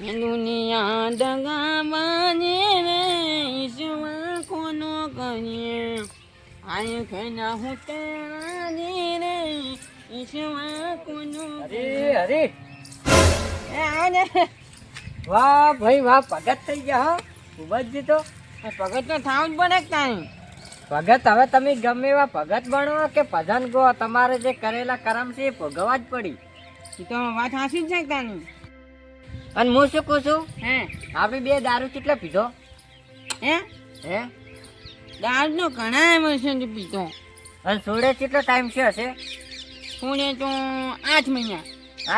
દુનિયા દગાવાને રે ઈશ્વર કોનો કરીએ આય ખેના હું તેરાને રે ઈશ્વર કોનો અરે અરે એ આને વાહ ભાઈ વાહ, ભગત થઈ ગયા હો. ખૂબ જ જીતો ભગત તો થાવ જ પડે કાંઈ. ભગત. હવે તમે ગમે એવા ભગત બનો કે ભજન ગો, તમારે જે કરેલા કરમ છે એ ભોગવવા જ પડી. એ તો વાત હાસી જ છે તાની. અને હું શું કહું છું, હે આપણે બે દારૂ કેટલા પીધો હે હે? દારૂ તો ઘણા એમ પીતો. અને સોડે કેટલો ટાઈમ છે હશે? પુણે તો 8 મહિના.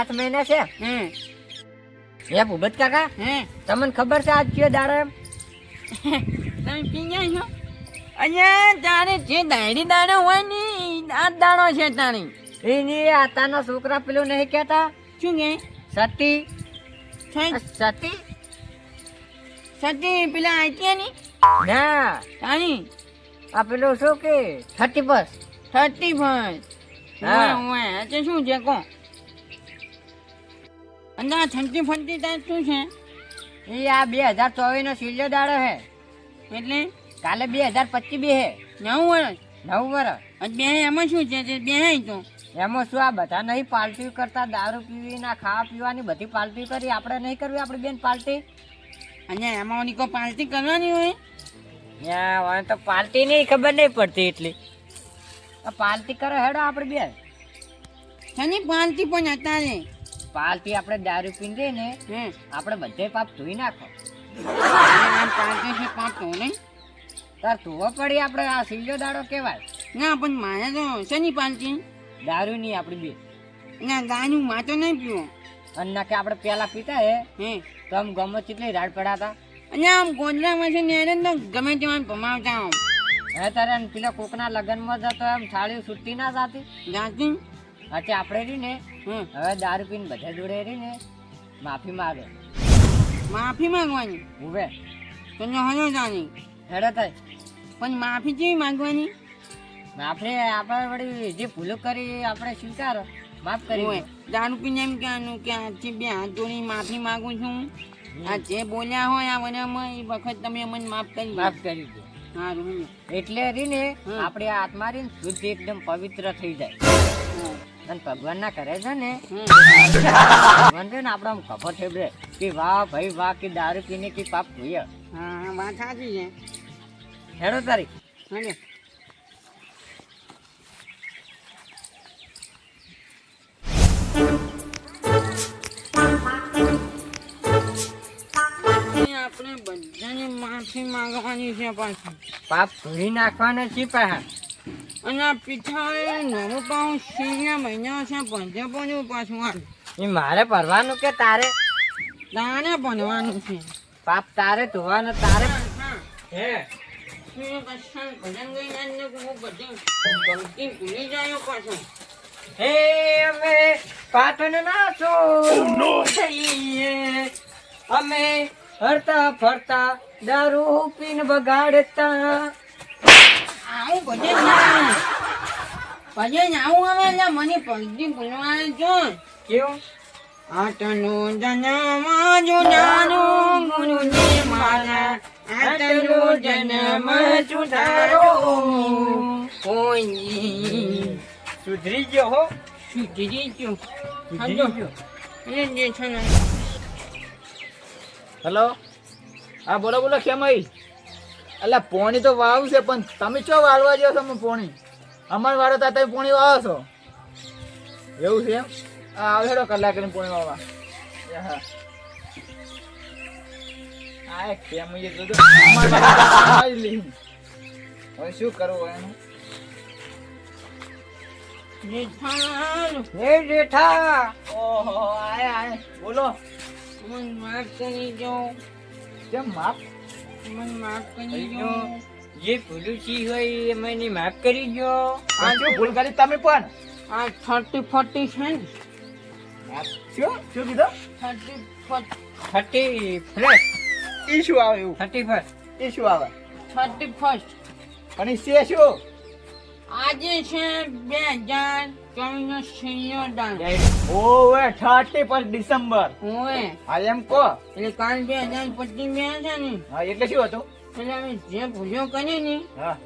8 મહિના છે. હે હે ભૂપત કાકા, હે તમને ખબર છે આજ કયો દાડો એમ? તમે પી ગયા છો? અહીંયા તારે જે દાડી દાડો હોય ને આ દાડો છે તારી. એની આતાના છોકરા પેલું નહીં કહેતા શું કે સતી સતી સતી પેલા આઈટીઆઈ ની ના, તારી આ પેલું શું કે 31. 31. હા. ઓય એટલે શું છે કો? અને આ 30 તારીખ શું છે? એ આ 2024 નો છેલ્લો દાડો હે. એટલે કાલે 2025 બી હે. 9 વર્ષ. 9 વર્ષ. અને બે એમાં શું છે? બે તો એમાં શું આ બધા નહીં પાર્ટી કરતા, દારૂ પીવી ના ખાવા પીવાની બધી પાર્ટી કરી, આપણે નહીં કરવી આપણી બેન પાર્ટી? અને એમાં ઓની કોઈ પાર્ટી કરવાની હોય? ત્યાં તો પાર્ટી નહીં ખબર નહીં પડતી એટલી. પાર્ટી કરો હેડો આપણે બેન. શની પાર્ટી પણ અત્યારે પાર્ટી આપણે દારૂ પીને ને હે આપણે બધે પાપ ધોઈ નાખો. આમ પાર્ટી છે પાંચ તો નહીં તાર ધોવા પડી. આપણે આ છેલ્લો દાડો કહેવાય. ના પણ મારે તો શની પાર્ટી દારૂ નહીં આપણી બેન. ના ગાયું માં તો નહીં પીવો. અને ના કે આપણે પેલા પીતા હે હે તો આમ ગમત કેટલી રાડ પડાતા. અને આમ ગોદડામાં છે ને એને તો ગમે તેમાં ભમાવતા આમ હે તારે પેલા કોકના લગ્નમાં જતો એમ થાળી છૂટતી ના જાતી જાતી. આજે આપણે રહી ને હવે દારૂ પીને બધા જોડે રહી ને માફી માગે. માફી માંગવાની ઉભે તો હલો જાણી હેડો થાય. પણ માફી કેવી માંગવાની? આપણે આપણે વળી જે ભૂલો કરી આપણે સ્વીકારો, માફ કરી હોય દારૂ પીને એમ કહેવાનું કે આજે બે હાથ જોડી માફી માંગુ છું. આ જે બોલ્યા હોય આ વનામાં એ વખત તમે મને માફ કરી માફ કરી દો. સારું. એટલે રીને આપણે આ આત્મા રીને શુદ્ધ એકદમ પવિત્ર થઈ જાય. અને ભગવાન ના કરે છે ને ભગવાન છે ને આપણે આમ ખબર થઈ જાય કે વાહ ભાઈ વાહ કે દારૂ પીને કે પાપ ધોઈએ. હા વાત સાચી છે. હેડો તારી. હા આપણે બધાને માફી માંગવાની છે પાછી. પાપ ધોઈ નાખવાના છે પાછા. અને આ પીઠાએ નવું પાઉં શિયા મહિના છે પંજે પડ્યું પાછું હાલ. એ મારે ભરવાનું કે તારે? તારે બનવાનું છે. પાપ તારે ધોવાનો તારે. હે ભજન ગઈ બધું ગમતી ભૂલી જાય પાછું. હે અમે પાટણ ના છો થઈએ, અમે ફરતા ફરતા દારૂ પીને બગાડતા. આવું ભજન ના ભજન આવું આવે એટલે મને પગથી ભૂલવા જો કેવું? આટલું જન્મ જુનારું ગુરુજી મારા, આટલું જન્મ સુધારો કોઈ સુધરી ગયો હો. સુધરી ગયો. સુધરી ગયો. એ જે છે ને હેલો, હા બોલો બોલો કેમ આવી? એટલે પોણી તો વાવું છે પણ તમે ચો વાળવા જાવ છો? પોણી અમારે વાળો તા તમે પોણી વાવો છો એવું છે એમ? હા આવે હેડો કલાક કરીને પોણી વાવવા. હા હા કેમ હવે શું કરવું એનું? જેઠાલાલ હે જેઠા. ઓહો આયા આયા બોલો. મને માફ કરી દો. કેમ માફ? મને માફ કરી દો. જે ભૂલું છે હોય એ મને માફ કરી દો. આ શું ભૂલ કરી તમે પણ? આ 30-40 છે ને શું શું કીધું? 30 ફ્લેશ એ શું આવે એવું? 31. એ શું આવે? 31st અને છે શું? આજે છે 2024 છેલ્લો દાન. ઓવે 31 ડિસેમ્બર. ઓવે હા એમ કહો. એટલે કાલ 2025 છે ને હા એટલે શું હતું? એટલે અમે જે ભૂલો કરી ને હા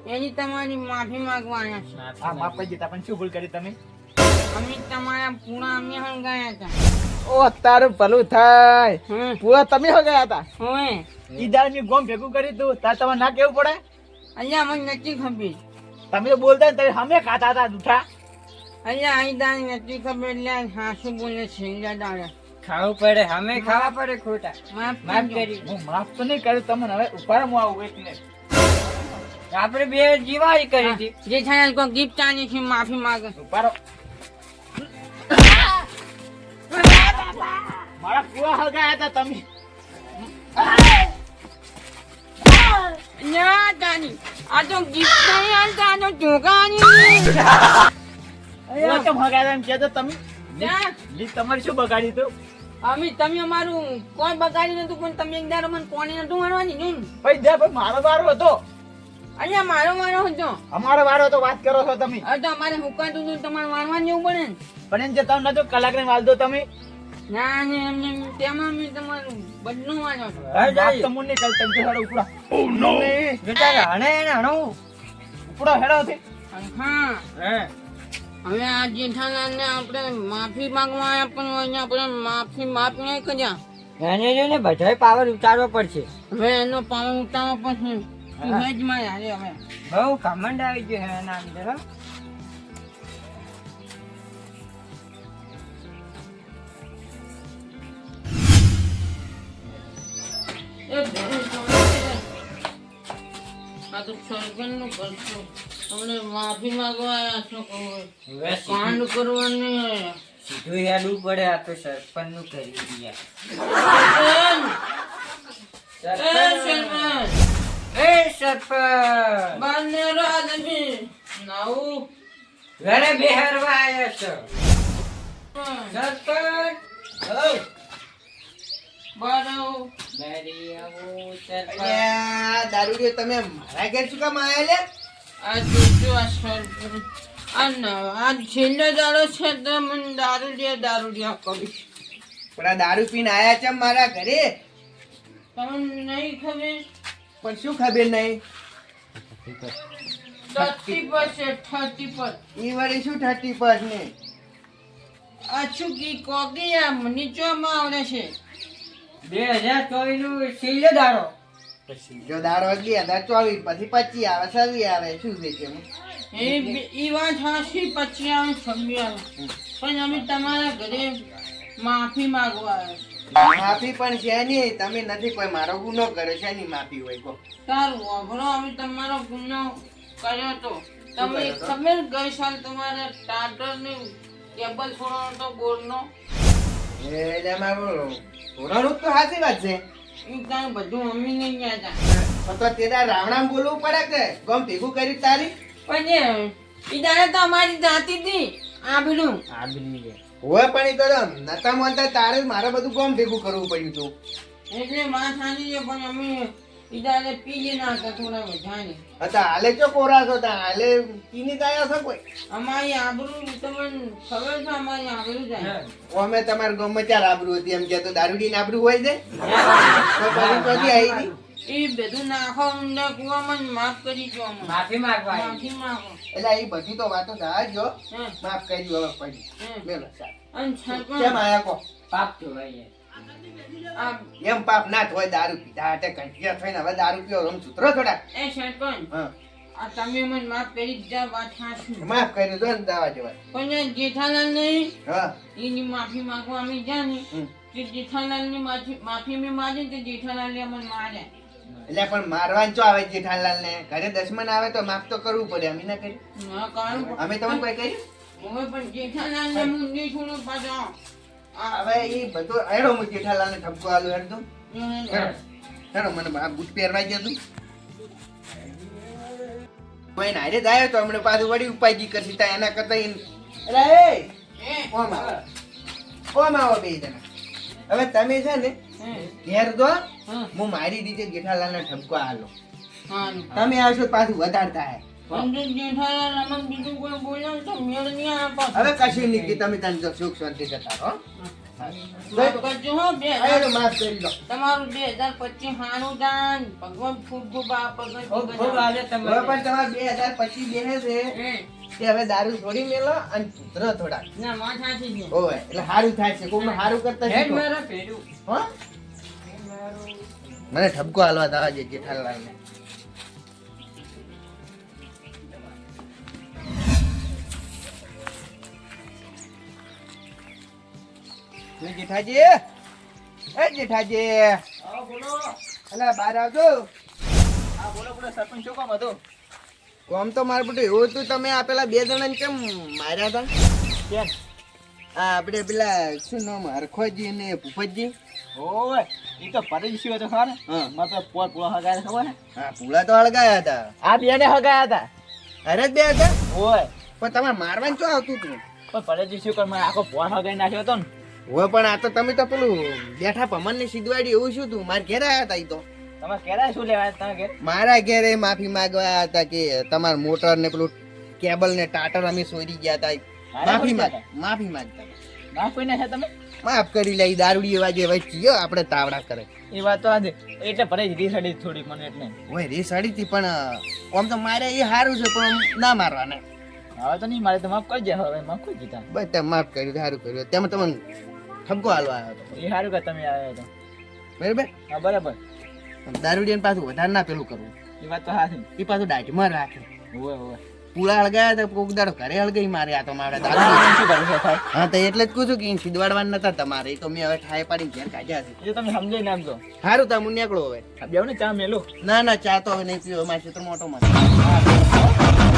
એની તમારી માફી માંગવાના છે. હા માફ કરી દીધા, પણ શું ભૂલ કરી તમે? અમે તમારા પૂરા અમે હંગાયા હતા. ઓ તારું ભલું થાય. હમ. પૂરા તમે હો ગયા હતા. ઓવે ઈદાર ની ગોમ ભેગું કરી તું તાર તમારે ના કેવું પડે? અહીંયા મને નથી ખબર. તમે તો બોલતા ને તમે હમે ખાતા હતા જૂઠા. અહીંયા અહીં દાન નથી ખબર એટલે હાસુ બોલે છે દાદા. ખાવું પડે, અમે ખાવા પડે ખોટા. માફ કરી. હું માફ તો નહીં કર્યું તમને, હવે ઉપાડ હું આવું એક મિનિટ. આપણે બે જીવાઈ કરી હતી. જે થાય કોઈ ગિફ્ટ આની છે માફી માંગે. ઉપાડો. મારા પૂરા હગાયા હતા તમે. ના દાની આ તો ગિફ્ટ નહીં આલતા, આ તો જોગાની. પૂરા કેમ હગાયા એમ કહેતો તમે? જા. લી તમારે શું બગાડ્યું તું? તમે અમારું કોઈ બગાડી નતું, પણ તમે એક દાડો મને કોણી નતું મારવાની ને. ભાઈ દે ભાઈ મારો વારો હતો. અહીંયા મારો હતો. અમારો વારો હતો, વાત કરો છો તમે. હવે તો અમારે હુકાતું હતું, તમારે મારવાનું એવું પડે ને. પણ એમ જે તમે નતું કલાક ને વાલ દો તમે. ના ને એમને તેમાં મેં તમારું બદલું માર્યો હતો. વાત તો મું નહીં કરી, તમે હેડો ઉપડા. બેટા હણે એને હણવું. ઉપડા હેડો થી. હા હે હવે આ જેઠાલાલને આપણે માફી માંગવા આવ્યા, પણ અહીંયા આપણે માફ નહીં કર્યા. એને જો ને બધાય પાવર ઉતારવો પડશે. હવે એનો પાવર ઉતારવો પડશે. તું હેજ માં હારે હવે. બહુ ઘમંડ આવી ગયો હે એના અંદર હો. એ ભેરું સમજે. આ તો સરપંચનું કરશું. તમને માફી માંગવા આવ્યા છો કહો. કાંડ કરવાની આવ્યા. સીધું હેડવું પડે, આ તો સરપંચ નું કરી દીધું. સરપંચ એ સરપંચ બાંધેલો આદમી નાવું ઘરે બેહરવા આવ્યા છો સરપંચ. બારો બેરી આવો સરપંચ. દારૂડિયો તમે મારા ઘેર શું કામ આયા લે? આ જોજો આ સરપંચ આ છેલ્લો દાડો છે તો મને દારૂડિયા કરીશ. પણ આ દારૂ પીને આયા છે મારા ઘરે, તમને નહીં ખબર? પણ શું ખબર નહીં? 30 છે 30. ઈ વળી શું 30% ને? આ શું કી કોકી આ નીચોમાં આવડે છે. 2024 નું છેલ્લો દાડો. પછી જો દાડો 2024 પછી 25 આવે 26 આવે શું છે કે એ વાત હાસી 25 આવે 26 આવે, પણ અમે તમારા ઘરે માફી માંગવા આવ્યા. માફી પણ છે નહીં, તમે નથી કોઈ મારો ગુનો કર્યો છે ની માફી હોય કો. સારું વાપરો, અમે તમારો ગુનો કર્યો તો. તમે ખબર ગઈ સાલ તમારે ટાટર ને કેબલ છોડવાનો તો બોર્ડનો એટલે મારું ધોરણું તો સાચી વાત છે, એ કાંઈ બધું અમે નહીં ગયા હતા. પણ તો તેરા રાવણામ બોલવું પડે કે ગમ ભેગું કરી તારી. પણ એ દાડે તો અમારી જાતી હતી આબરૂ. આ બિલ્લી હોય પણ ઈ તો નતા માનતા તારે મારે બધું ગમ ભેગું કરવું પડ્યું હતું. એટલે વાત સાચી છે, પણ અમે એ દાડે પીજે ના હતા થોડા વધારે. હતા હાલે ચો કોરા છો તા હાલે પીની ગયા છો કોઈ? અમારી આબરૂ તમને ખબર છે, અમારી આબરૂ જાય. અમે તમારા ગામમાં ચાર આબરૂ હતી એમ કે તો દારૂડીને આબરૂ હોય છે તો પછી ક્યાંથી આવી હતી? એ બધું નાખો ઊંડા કુવામાં માફ કરી દો અમને. માફી માંગવા આવી. માફી માંગો. એટલે એ બધી તો વાતો થા જો હે. માફ કરી દો હવે પડી હે. મેલો સાહેબ. અને સરપંચ કેમ આયા કો? પાપ તો ભાઈ. આ એમ પાપ ના થાય દારૂ પીતા હાટે કંઠિયા થઈને હવે દારૂ પીવો રમ સૂત્રો થોડા. એ સરપંચ હા આ તમે મને માફ કરી દીધા વાત સાચી. માફ કરી દો ને દાવા જવાય. પણ જેઠાલાલ નહીં હા એની માફી માંગવા અમે ગયા ને હમ. તે જેઠાલાલ ની માફી મેં માંગી તે જેઠાલાલ અમને માર્યા. એટલે પણ મારવાન ચો આવે જેઠાલાલ ને ઘરે દશમન આવે તો માફ તો કરવું પડે, અમે ના કરી? ના કારણ અમે તમને કોઈ કરી? હવે પણ જેઠાલાલ ને મુંડી છોડો પાછો. હવે એ બધું હેડો હું જેઠાલાલ ને ઠપકો આલું હેડો હેડો મને આ બૂટ પહેરવા ગયા તું કોઈ નારે જાય તો હમણાં પાછું વળી ઉપાયજી કરશી તા એના કરતા એટલે એ કોમ આવો બે જણા. હવે તમે છે ને ઘેર દો, હું મારી રીતે જેઠાલાલ ને ઠપકો આલો. તમે આવશો તો પાછું વધારે થાય. પંડિત જેઠાલાલ અમને બીજું કોઈ બોલ્યો તો મેળ નહીં આવે પાછો. હવે કશું નહીં કે તમે તને સુખ શાંતિ જતા રહો માફ કરજો હો, હવે તો માફ કરી દો તમારું 2025 હારું જાન ભગવાન ખૂબ ખૂબ આ પગજ ખૂબ ખૂબ આજે હવે તમે પણ તમારે 2025 બેહે છે તે હવે દારૂ છોડી મેલો અને સુધરો થોડા ના વાત સાચી છે. ઓય એટલે સારું થાય છે કોકનું સારું કરતા હેડ શીખો. મારા પેરું હો મને ઠપકો હાલવા દાવા જે જેઠાલાલને જેઠાજી જેઠાજી અલા બહાર આવજો હા બોલો બોલો સરપંચ શું કામ હતું કોમ તો મારું બધું એવું હતું તમે આ પેલા બે જણાને કેમ માર્યા હતા કેમ આ આપણે પેલા શું નામ હરખોજી ને ભૂપતજી ઓય ઈ તો પરેશ હતો ખબર ને હા. માં તો પોર પૂળો હગાયા ખબર ને હા પૂળા તો હળગાયા હતા આ બેને હગાયા હતા અરે જ બે હતા ઓય પણ તમારે મારવાનું શું આવતું હતું પણ પરેશ શું કર મને આખો પોર હગાઈ નાખ્યો હતો ને હવે પણ આ તો તમે તો પેલું બેઠા પમન ને સીધવાડી એવું શું હતું મારે ઘેર આવ્યા હતા ઈ તો તમે કેરા શું લેવા તમે ઘેર મારા ઘેરે માફી માંગવા હતા કે તમારા મોટર ને પેલું કેબલ ને ટાટર અમે સોરી ગયા હતા માફી માંગ માફી માંગતા માફ કોઈ નાખ્યા તમે માફ કરી લઈ દારૂડી એવા જે વચ્ચે આપણે તાવડા કરે એ વાત તો આજે એટલે પરેશ રીસડી થોડી મને એટલે ઓય રે સડી હતી પણ આમ તો મારે એ સારું છે પણ આમ ના મારવાના હવે તો નહીં મારે તો માફ કરજે હવે માફ કરી દીધા બસ તમે માફ કર્યું સારું કર્યું તેમાં તમને ઠપકો હાલવા આવ્યો હતો એ સારું કે તમે આવ્યા તો બરાબર હા બરાબર દારૂડિયાને પાછું વધારે ના પેલું કરવું એ વાત તો હાથી એ પાછું દાઢીમાં રાખે ઓય ઓય પૂળા હળગાયા તો કોક દાડો ઘરે હળગાઈ મારે આ તો મારા દારૂ શું કરું છે થાય હા તો એટલે જ કહું છું કે સીધવાડવાના નતા તમારે એ તો મેં હવે ઠાય પાડીને ઘેર કાઢ્યા છે એ તો તમે સમજાઈ નાખજો સારું તમે નીકળો હવે બેવ ને ચા મેલું ના ના ચા તો હવે નહીં પીવો મારે ક્ષેત્ર મોટો માં હા